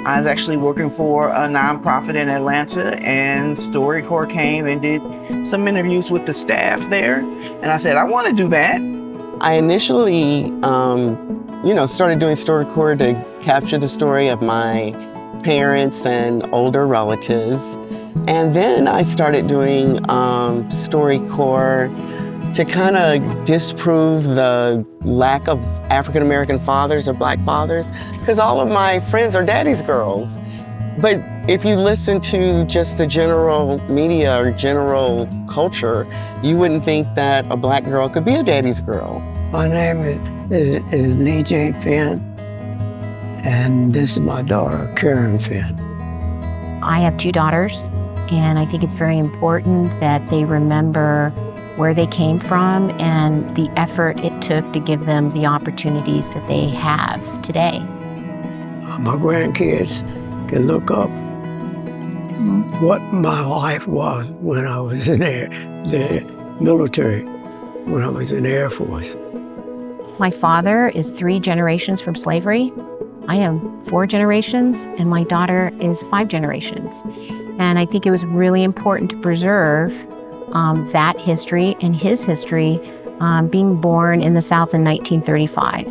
I was actually working for a nonprofit in Atlanta, and StoryCorps came and did some interviews with the staff there. And I said, I want to do that. I initially, started doing StoryCorps to capture the story of my parents and older relatives. And then I started doing StoryCorps to kind of disprove the lack of African-American fathers or Black fathers, because all of my friends are daddy's girls. But if you listen to just the general media or general culture, you wouldn't think that a Black girl could be a daddy's girl. My name is Lee J. Finn, and this is my daughter, Karen Finn. I have 2 daughters, and I think it's very important that they remember where they came from and the effort it took to give them the opportunities that they have today. My grandkids can look up what my life was when I was in the military, when I was in the Air Force. My father is 3 generations from slavery. I am 4 generations, and my daughter is 5 generations. And I think it was really important to preserve that history and his history, being born in the South in 1935.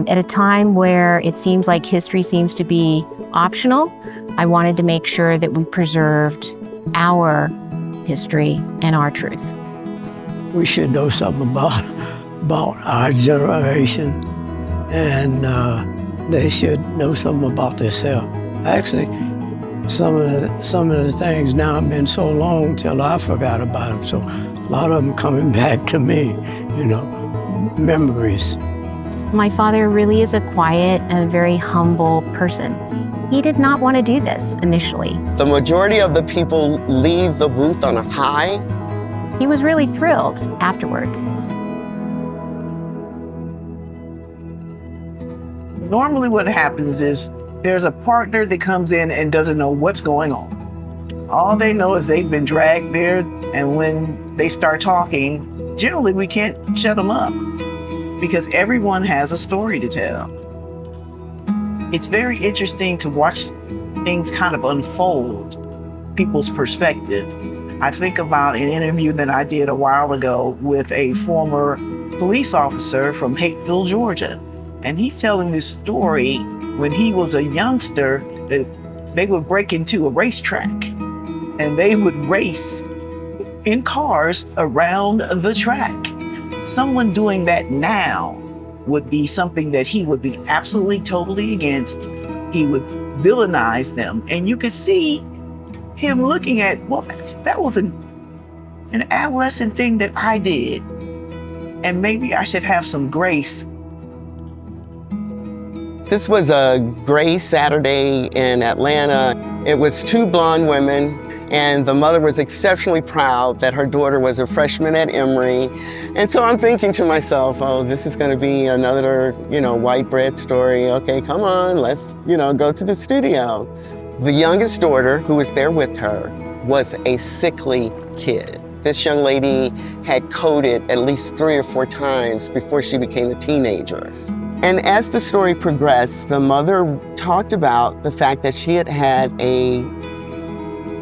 At a time where it seems like history seems to be optional, I wanted to make sure that we preserved our history and our truth. We should know something about our generation, and they should know something about themselves. Actually, some of the things now have been so long till I forgot about them. So a lot of them coming back to me, memories. My father really is a quiet and very humble person. He did not want to do this initially. The majority of the people leave the booth on a high. He was really thrilled afterwards. Normally what happens is there's a partner that comes in and doesn't know what's going on. All they know is they've been dragged there, and when they start talking, generally we can't shut them up because everyone has a story to tell. It's very interesting to watch things kind of unfold, people's perspective. I think about an interview that I did a while ago with a former police officer from Hapeville, Georgia. And he's telling this story when he was a youngster that they would break into a racetrack and they would race in cars around the track. Someone doing that now would be something that he would be absolutely, totally against. He would villainize them. And you could see him looking at, well, that was an adolescent thing that I did. And maybe I should have some grace. This was a gray Saturday in Atlanta. It was 2 blonde women, and the mother was exceptionally proud that her daughter was a freshman at Emory. And so I'm thinking to myself, oh, this is gonna be another, white bread story. Okay, come on, let's, go to the studio. The youngest daughter, who was there with her, was a sickly kid. This young lady had coded at least 3 or 4 times before she became a teenager. And as the story progressed, the mother talked about the fact that she had had a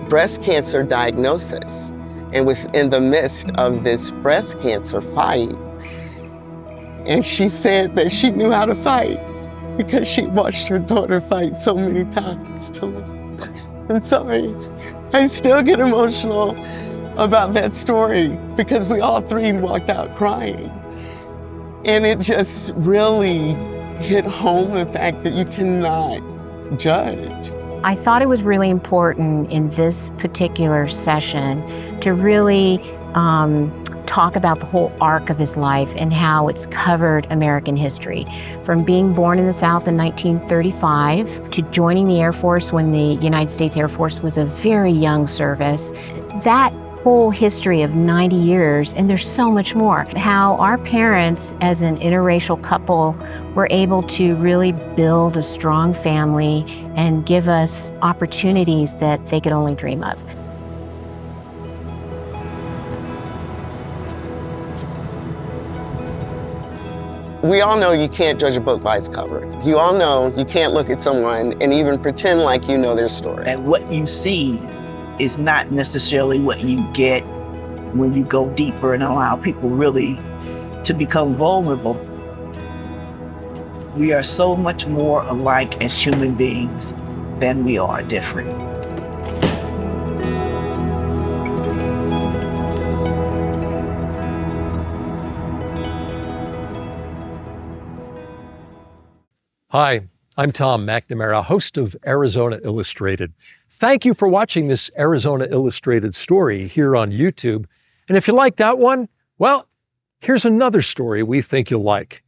breast cancer diagnosis and was in the midst of this breast cancer fight. And she said that she knew how to fight because she watched her daughter fight so many times. And so I still get emotional about that story because we all 3 walked out crying. And it just really hit home the fact that you cannot judge. I thought it was really important in this particular session to really talk about the whole arc of his life and how it's covered American history. From being born in the South in 1935 to joining the Air Force when the United States Air Force was a very young service. That whole history of 90 years, and there's so much more. How our parents, as an interracial couple, were able to really build a strong family and give us opportunities that they could only dream of. We all know you can't judge a book by its cover. You all know you can't look at someone and even pretend like you know their story. And what you see is not necessarily what you get when you go deeper and allow people really to become vulnerable. We are so much more alike as human beings than we are different. Hi, I'm Tom McLemore, host of Arizona Illustrated. Thank you for watching this Arizona Illustrated story here on YouTube. And if you like that one, well, here's another story we think you'll like.